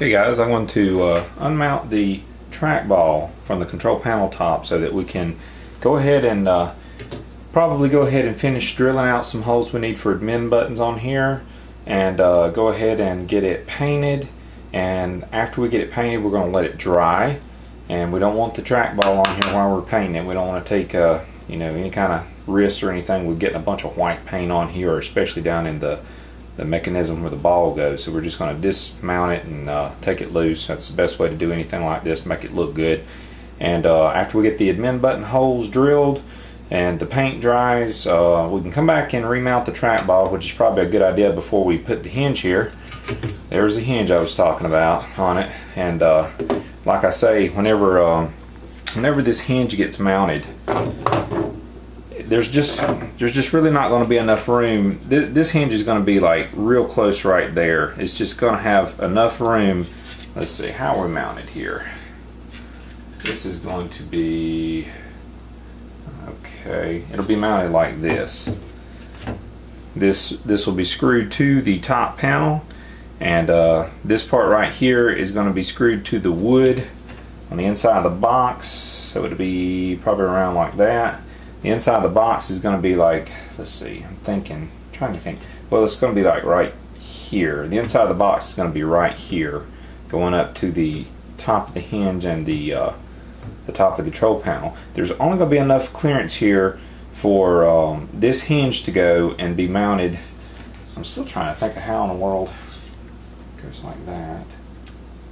Okay guys, I'm going to unmount the trackball from the control panel top so that we can go ahead and probably go ahead and finish drilling out some holes we need for admin buttons on here, and go ahead and get it painted. And after we get it painted, we're going to let it dry, and we don't want the trackball on here while we're painting it. We don't want to take any kind of risk or anything with getting a bunch of white paint on here, or especially down in the mechanism where the ball goes. So we're just going to dismount it and take it loose. That's the best way to do anything like this, make it look good. And after we get the admin button holes drilled and the paint dries, we can come back and remount the trackball, which is probably a good idea before we put the hinge here. There's the hinge I was talking about on it. And like I say, whenever this hinge gets mounted, there's just really not going to be enough room. This hinge is going to be like real close right there. It's just going to have enough room. Let's see how we're mounted here. This is going to be okay. It'll be mounted like this. This will be screwed to the top panel, and this part right here is going to be screwed to the wood on the inside of the box. So it'll be probably around like that. The inside of the box is going to be like, let's see, trying to think. Well, it's going to be like right here. The inside of the box is going to be right here, going up to the top of the hinge and the top of the control panel. There's only going to be enough clearance here for this hinge to go and be mounted. I'm still trying to think of how in the world it goes like that.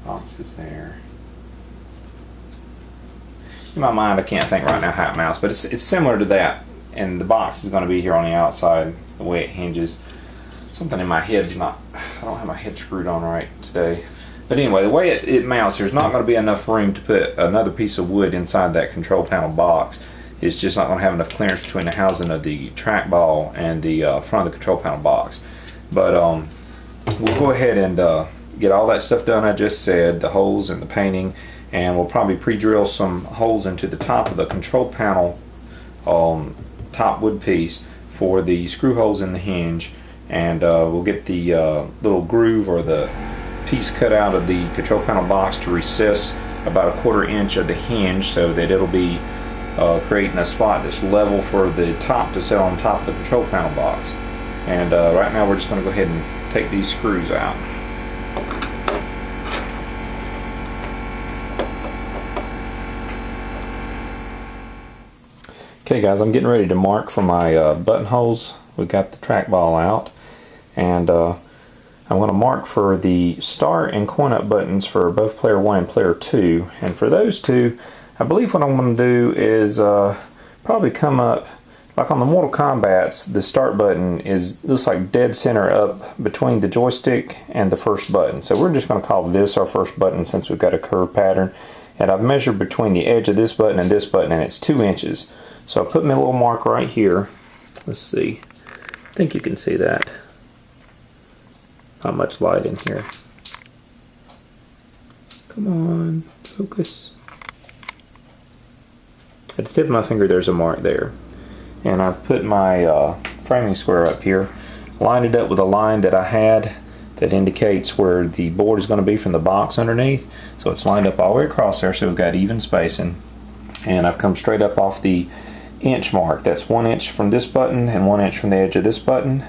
Box is there. In my mind, I can't think right now how it mounts, but it's similar to that, and the box is going to be here on the outside, the way it hinges. Something in my head's not, I don't have my head screwed on right today. But anyway, the way it mounts, there's not going to be enough room to put another piece of wood inside that control panel box. It's just not going to have enough clearance between the housing of the trackball and the front of the control panel box. But we'll go ahead and get all that stuff done I just said, the holes and the painting. And we'll probably pre-drill some holes into the top of the control panel top wood piece for the screw holes in the hinge, and we'll get the little groove or the piece cut out of the control panel box to recess about 1/4 inch of the hinge, so that it'll be creating a spot that's level for the top to sit on top of the control panel box. And right now we're just going to go ahead and take these screws out. Okay guys, I'm getting ready to mark for my buttonholes. We got the trackball out, and I'm going to mark for the start and coin up buttons for both player 1 and player 2. And for those two, I believe what I'm going to do is probably come up, like on the Mortal Kombat's, the start button looks like dead center up between the joystick and the first button. So we're just going to call this our first button since we've got a curved pattern. And I've measured between the edge of this button and this button, and it's 2 inches. So I'll put my little mark right here. Let's see. I think you can see that. Not much light in here. Come on, focus. At the tip of my finger, there's a mark there. And I've put my framing square up here, lined it up with a line that I had that indicates where the board is going to be from the box underneath. So it's lined up all the way across there, so we've got even spacing. And I've come straight up off the inch mark. That's 1 inch from this button and 1 inch from the edge of this button.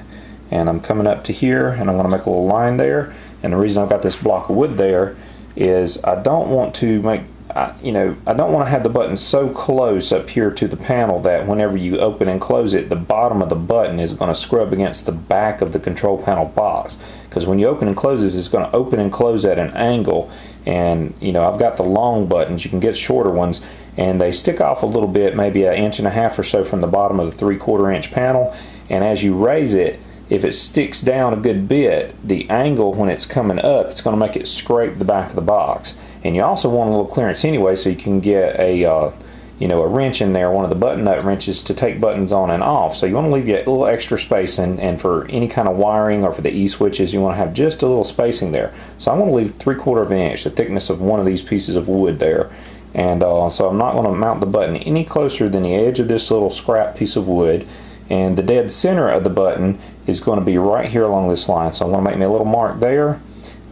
And I'm coming up to here, and I'm going to make a little line there. And the reason I've got this block of wood there is I don't want to make, I don't want to have the button so close up here to the panel that whenever you open and close it, the bottom of the button is going to scrub against the back of the control panel box. Because when you open and close this, it's going to open and close at an angle. And I've got the long buttons. You can get shorter ones, and they stick off a little bit, maybe 1.5 inches or so from the bottom of the 3/4 inch panel. And as you raise it, if it sticks down a good bit, the angle when it's coming up, it's going to make it scrape the back of the box. And you also want a little clearance anyway, so you can get a wrench in there, one of the button nut wrenches, to take buttons on and off. So you want to leave you a little extra spacing, and for any kind of wiring or for the E-switches, you want to have just a little spacing there. So I'm going to leave 3/4 inch, the thickness of one of these pieces of wood there. And so I'm not going to mount the button any closer than the edge of this little scrap piece of wood. And the dead center of the button is going to be right here along this line. So I'm going to make me a little mark there.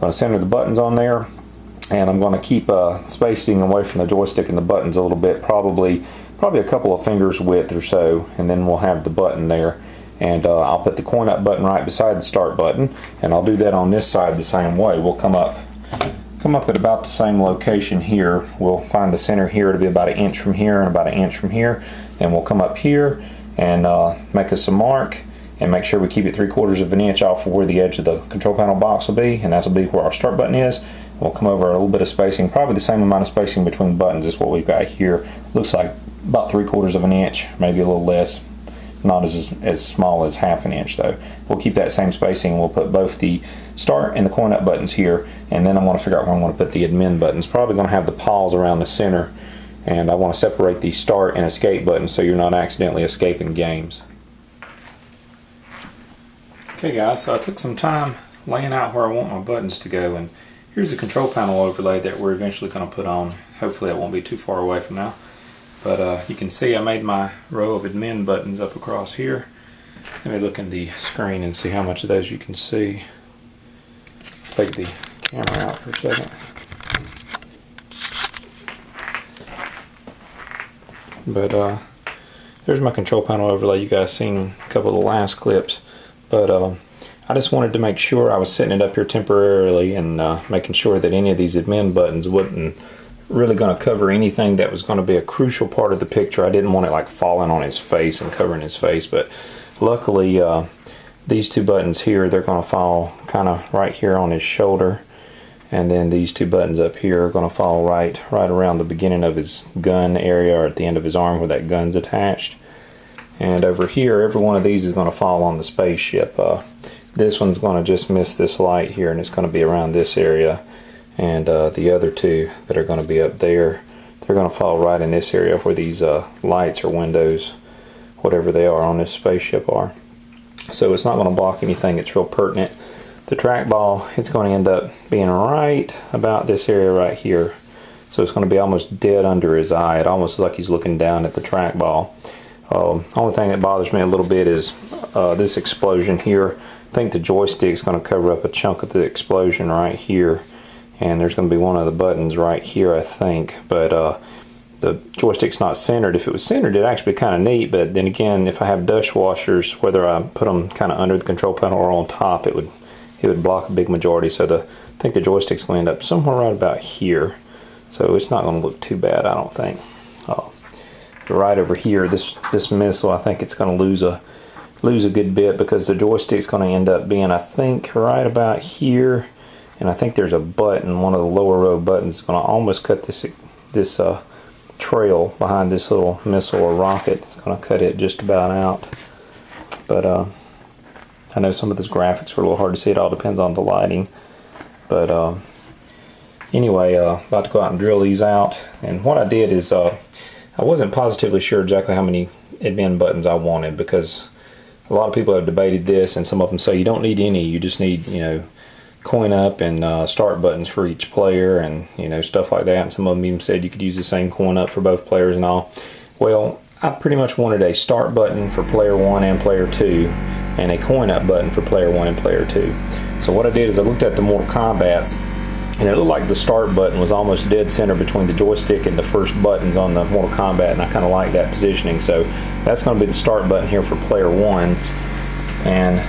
I'm going to center the buttons on there, And I'm going to keep spacing away from the joystick and the buttons a little bit, probably a couple of fingers width or so, and then we'll have the button there. And I'll put the coin up button right beside the start button, and I'll do that on this side the same way. We'll come up at about the same location here. We'll find the center here to be about 1 inch from here and about 1 inch from here. Then we'll come up here and make us a mark and make sure we keep it 3/4 of an inch off of where the edge of the control panel box will be, and that'll be where our start button is. We'll come over a little bit of spacing, probably the same amount of spacing between buttons is what we've got here. Looks like about 3/4 of an inch, maybe a little less. Not as small as 1/2 an inch though. We'll keep that same spacing. We'll put both the start and the coin up buttons here, and then I want to figure out where I want to put the admin buttons. Probably going to have the pause around the center, and I want to separate the start and escape buttons so you're not accidentally escaping games. Okay guys, so I took some time laying out where I want my buttons to go, and here's the control panel overlay that we're eventually going to put on. Hopefully it won't be too far away from now. But you can see I made my row of admin buttons up across here. Let me look in the screen and see how much of those you can see. Take the camera out for a second. But there's my control panel overlay. You guys seen a couple of the last clips. But I just wanted to make sure I was setting it up here temporarily and making sure that any of these admin buttons wouldn't really going to cover anything that was going to be a crucial part of the picture. I didn't want it like falling on his face and covering his face, but luckily these two buttons here, they're going to fall kind of right here on his shoulder, and then these two buttons up here are going to fall right around the beginning of his gun area, or at the end of his arm where that gun's attached. And over here, every one of these is going to fall on the spaceship. This one's going to just miss this light here, and it's going to be around this area. And the other two that are going to be up there, they're going to fall right in this area where these lights or windows, whatever they are on this spaceship are. So it's not going to block anything. It's real pertinent. The trackball, it's going to end up being right about this area right here. So it's going to be almost dead under his eye. It almost looks like he's looking down at the trackball. Only thing that bothers me a little bit is this explosion here. I think the joystick's going to cover up a chunk of the explosion right here. And there's going to be one of the buttons right here, I think. But the joystick's not centered. If it was centered, it'd actually be kind of neat. But then again, if I have dust washers, whether I put them kind of under the control panel or on top, it would block a big majority. So I think the joystick's going to end up somewhere right about here. So it's not going to look too bad, I don't think. But right over here, this missile, I think it's going to lose a good bit, because the joystick's going to end up being, I think, right about here. And I think there's a button, one of the lower row buttons, is going to almost cut this trail behind this little missile or rocket. It's going to cut it just about out. But I know some of those graphics are a little hard to see. It all depends on the lighting. But anyway, about to go out and drill these out. And what I did is I wasn't positively sure exactly how many admin buttons I wanted, because a lot of people have debated this, and some of them say you don't need any. You just need, coin up and start buttons for each player, and stuff like that. And some of them even said you could use the same coin up for both players and all. Well, I pretty much wanted a start button for player 1 and player 2, and a coin up button for player 1 and player 2. So what I did is I looked at the Mortal Kombat's, and it looked like the start button was almost dead center between the joystick and the first buttons on the Mortal Kombat, and I kind of like that positioning. So that's going to be the start button here for player 1, and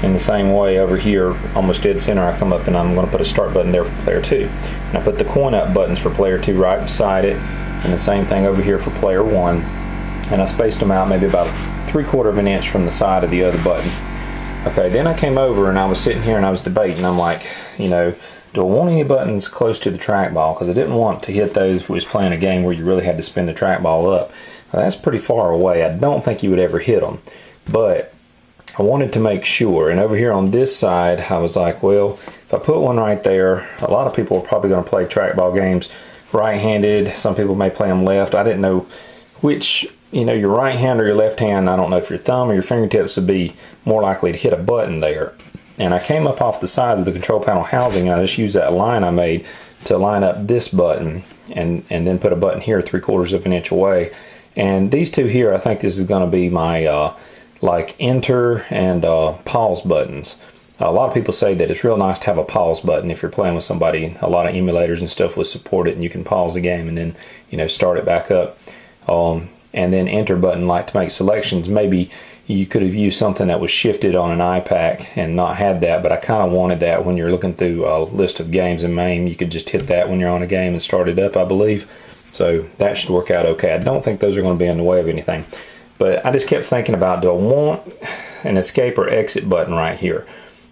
in the same way over here, almost dead center, I come up and I'm going to put a start button there for player 2. And I put the coin up buttons for player 2 right beside it, and the same thing over here for player 1. And I spaced them out maybe about 3/4 of an inch from the side of the other button. Okay, then I came over and I was sitting here and I was debating. I'm like, do I want any buttons close to the trackball? Because I didn't want to hit those if we was playing a game where you really had to spin the trackball up. Now, that's pretty far away. I don't think you would ever hit them. But I wanted to make sure, and over here on this side, I was like, well, if I put one right there, a lot of people are probably going to play trackball games right-handed. Some people may play them left. I didn't know which, your right hand or your left hand. I don't know if your thumb or your fingertips would be more likely to hit a button there. And I came up off the sides of the control panel housing, and I just used that line I made to line up this button, and then put a button here 3/4 of an inch away. And these two here, I think this is going to be my like enter and pause buttons. A lot of people say that it's real nice to have a pause button if you're playing with somebody. A lot of emulators and stuff will support it, and you can pause the game and then, you know, start it back up. And then enter button, like to make selections. Maybe you could have used something that was shifted on an iPack and not had that, but I kind of wanted that when you're looking through a list of games in MAME. You could just hit that when you're on a game and start it up, I believe. So that should work out okay. I don't think those are going to be in the way of anything. But I just kept thinking about, do I want an escape or exit button right here?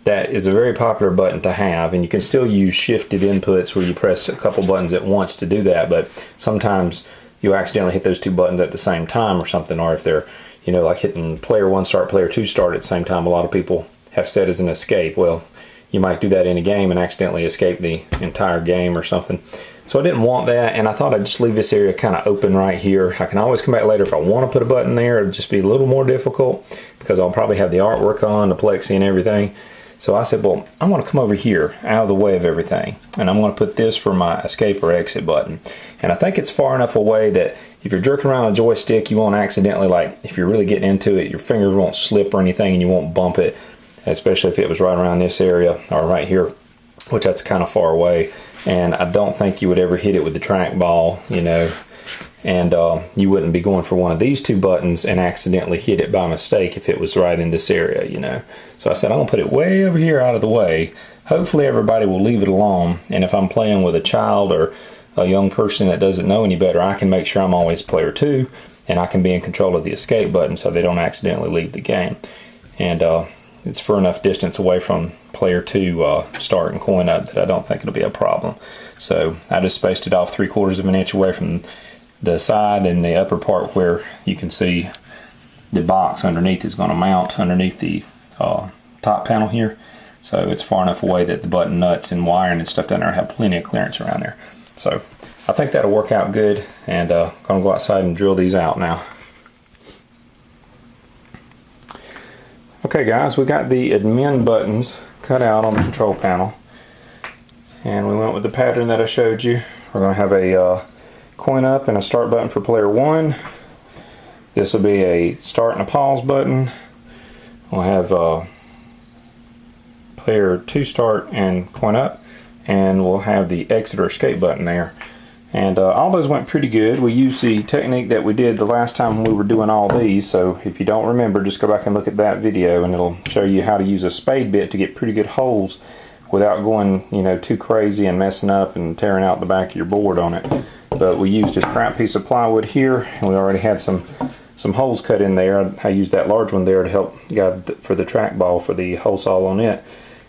That is a very popular button to have, and you can still use shifted inputs where you press a couple buttons at once to do that, but sometimes you accidentally hit those two buttons at the same time or something, or if they're, you know, like hitting player 1 start, player 2 start at the same time, a lot of people have set as an escape. Well, you might do that in a game and accidentally escape the entire game or something. So I didn't want that, and I thought I'd just leave this area kind of open right here. I can always come back later if I want to put a button there. It'll just be a little more difficult because I'll probably have the artwork on, the plexi and everything. So I said, well, I want to come over here out of the way of everything, and I'm going to put this for my escape or exit button. And I think it's far enough away that if you're jerking around a joystick, you won't accidentally, like, if you're really getting into it, your finger won't slip or anything and you won't bump it, especially if it was right around this area or right here, which that's kind of far away. And I don't think you would ever hit it with the trackball, you know, and you wouldn't be going for one of these two buttons and accidentally hit it by mistake if it was right in this area, you know. So I said, I'm gonna put it way over here out of the way. Hopefully everybody will leave it alone, and if I'm playing with a child or a young person that doesn't know any better, I can make sure I'm always player 2, and I can be in control of the escape button so they don't accidentally leave the game. And it's far enough distance away from player 2 start and coin up that I don't think it'll be a problem. So I just spaced it off 3/4 of an inch away from the side, and the upper part where you can see the box underneath is going to mount underneath the top panel here. So it's far enough away that the button nuts and wiring and stuff down there have plenty of clearance around there. So I think that'll work out good, and I'm going to go outside and drill these out now. Okay guys, we got the admin buttons cut out on the control panel, and we went with the pattern that I showed you. We're going to have a coin up and a start button for player 1. This will be a start and a pause button. We'll have player 2 start and coin up, and we'll have the exit or escape button there. And all those went pretty good. We used the technique that we did the last time when we were doing all these, so if you don't remember, just go back and look at that video and it'll show you how to use a spade bit to get pretty good holes without going, you know, too crazy and messing up and tearing out the back of your board on it. But we used a scrap piece of plywood here, and we already had some holes cut in there. I used that large one there to help guide for the trackball for the hole saw on it,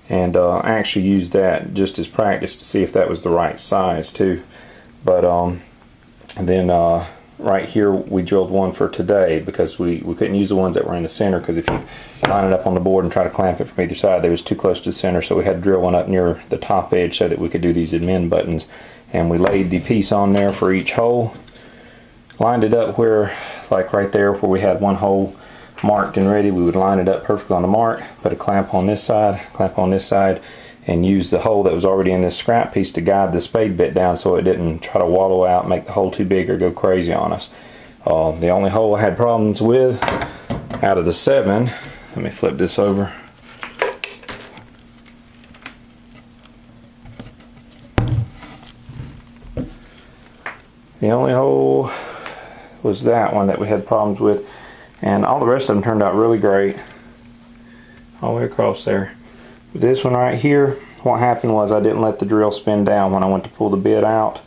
and I actually used that just as practice to see if that was the right size too. But then right here we drilled one for today because we couldn't use the ones that were in the center, because if you line it up on the board and try to clamp it from either side, they was too close to the center, so we had to drill one up near the top edge so that we could do these admin buttons. And we laid the piece on there for each hole, lined it up where, like right there where we had one hole marked and ready, we would line it up perfectly on the mark, put a clamp on this side, and use the hole that was already in this scrap piece to guide the spade bit down so it didn't try to wallow out, make the hole too big, or go crazy on us. The only hole I had problems with out of the 7, let me flip this over. The only hole was that one that we had problems with, and all the rest of them turned out really great all the way across there. This one right here, what happened was I didn't let the drill spin down when I went to pull the bit out,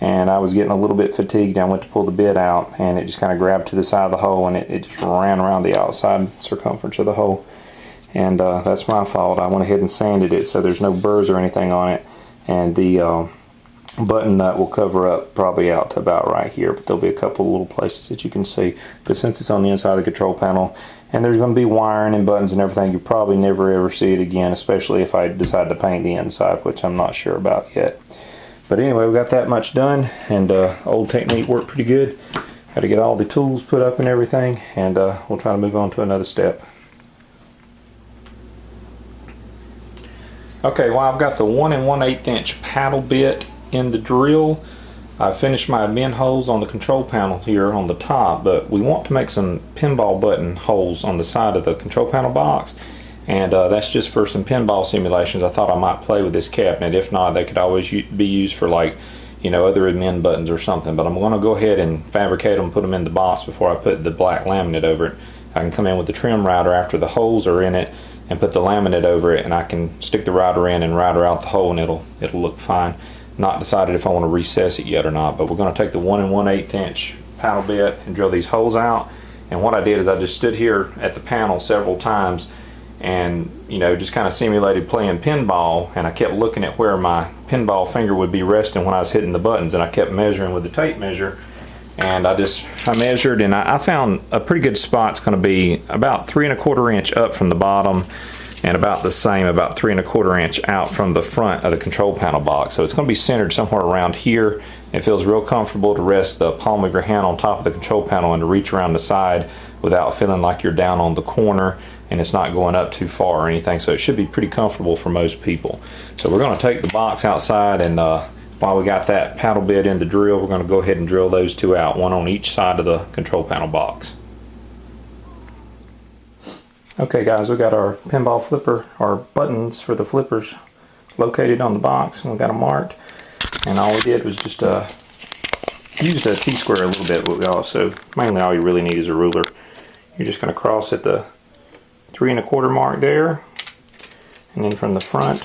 and I was getting a little bit fatigued. I went to pull the bit out, and it just kind of grabbed to the side of the hole, and it just ran around the outside circumference of the hole. And that's my fault. I went ahead and sanded it so there's no burrs or anything on it, and the button nut will cover up probably out to about right here, but there'll be a couple little places that you can see. But since it's on the inside of the control panel, and there's going to be wiring and buttons and everything, you'll probably never ever see it again, especially if I decide to paint the inside, which I'm not sure about yet. But anyway, we got that much done, and old technique worked pretty good. Got to get all the tools put up and everything, and we'll try to move on to another step. Okay, well, I've got the 1 1/8 inch paddle bit in the drill. I finished my admin holes on the control panel here on the top, but we want to make some pinball button holes on the side of the control panel box, And that's just for some pinball simulations. I thought I might play with this cabinet. If not, they could always be used for, like, you know, other admin buttons or something. But I'm going to go ahead and fabricate them, put them in the box before I put the black laminate over it. I can come in with the trim router after the holes are in it and put the laminate over it, and I can stick the router in and router out the hole, and it'll look fine. Not decided if I want to recess it yet or not, but we're going to take the 1 1/8 inch paddle bit and drill these holes out. And what I did is I just stood here at the panel several times and, you know, just kind of simulated playing pinball, and I kept looking at where my pinball finger would be resting when I was hitting the buttons, and I kept measuring with the tape measure. And I measured, and I found a pretty good spot. It's going to be about 3 1/4 inch up from the bottom, and about the same, about 3 1/4 inch out from the front of the control panel box. So it's going to be centered somewhere around here. It feels real comfortable to rest the palm of your hand on top of the control panel and to reach around the side without feeling like you're down on the corner, and it's not going up too far or anything. So it should be pretty comfortable for most people. So we're going to take the box outside, and while we got that paddle bit in the drill, we're going to go ahead and drill those two out, one on each side of the control panel box. Okay guys, we got our pinball flipper, our buttons for the flippers located on the box, and we got them marked. And all we did was just used a T-square a little bit, but we also, mainly all you really need is a ruler. You're just going to cross at the 3 1/4 mark there, and then from the front,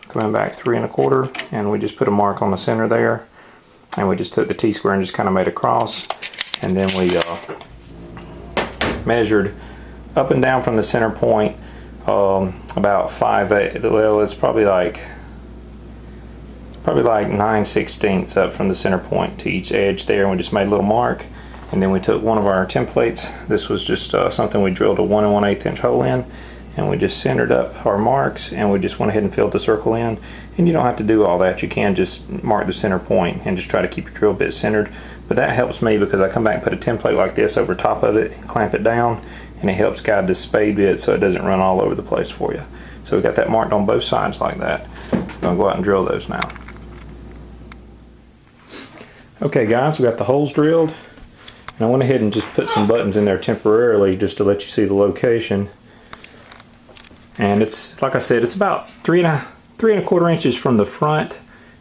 coming back 3 1/4, and we just put a mark on the center there, and we just took the T-square and just kind of made a cross, and then we measured up and down from the center point about 5/8. Well, it's probably like 9/16 up from the center point to each edge there, and we just made a little mark. And then we took one of our templates. This was just something we drilled a 1 1/8 inch hole in, and we just centered up our marks, and we just went ahead and filled the circle in. And you don't have to do all that. You can just mark the center point and just try to keep your drill bit centered. But that helps me because I come back and put a template like this over top of it and clamp it down, and it helps guide this spade bit so it doesn't run all over the place for you. So we got that marked on both sides like that. I'm going to go out and drill those now. Okay guys, we got the holes drilled, and I went ahead and just put some buttons in there temporarily just to let you see the location. And it's, like I said, it's about 3 1/4 inches from the front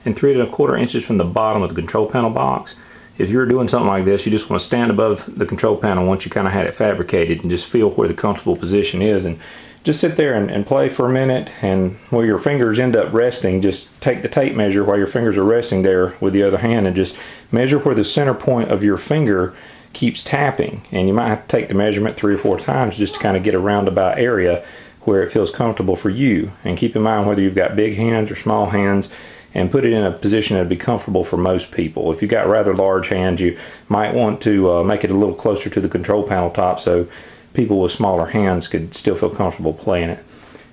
and 3 1/4 inches from the bottom of the control panel box. If you're doing something like this, you just want to stand above the control panel once you kind of had it fabricated and just feel where the comfortable position is, and just sit there and play for a minute, and where your fingers end up resting, just take the tape measure while your fingers are resting there with the other hand, and just measure where the center point of your finger keeps tapping. And you might have to take the measurement 3 or 4 times just to kind of get a roundabout area where it feels comfortable for you. And keep in mind whether you've got big hands or small hands, and put it in a position that would be comfortable for most people. If you've got rather large hands, you might want to make it a little closer to the control panel top so people with smaller hands could still feel comfortable playing it.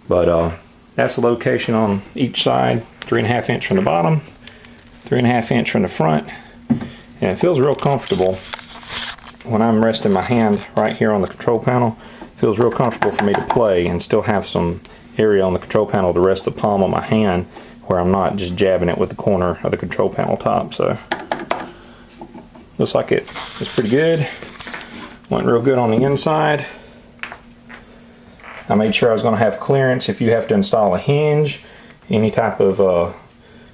But that's the location on each side. 3 1/2 inch from the bottom, 3 1/2 inch from the front, and it feels real comfortable when I'm resting my hand right here on the control panel. It feels real comfortable for me to play and still have some area on the control panel to rest the palm of my hand, where I'm not just jabbing it with the corner of the control panel top. So looks like it's pretty good. Went real good on the inside. I made sure I was going to have clearance if you have to install a hinge, any type of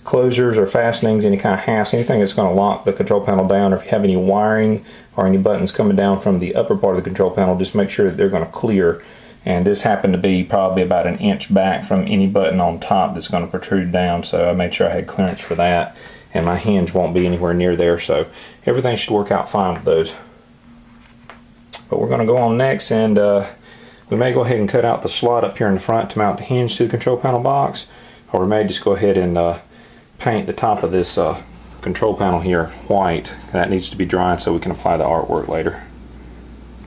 closures or fastenings, any kind of hasp, anything that's going to lock the control panel down, or if you have any wiring or any buttons coming down from the upper part of the control panel, just make sure that they're going to clear. And this happened to be probably about 1 inch back from any button on top that's going to protrude down, so I made sure I had clearance for that, and my hinge won't be anywhere near there, so everything should work out fine with those. But we're going to go on next, and we may go ahead and cut out the slot up here in the front to mount the hinge to the control panel box, or we may just go ahead and paint the top of this control panel here white. That needs to be drying so we can apply the artwork later.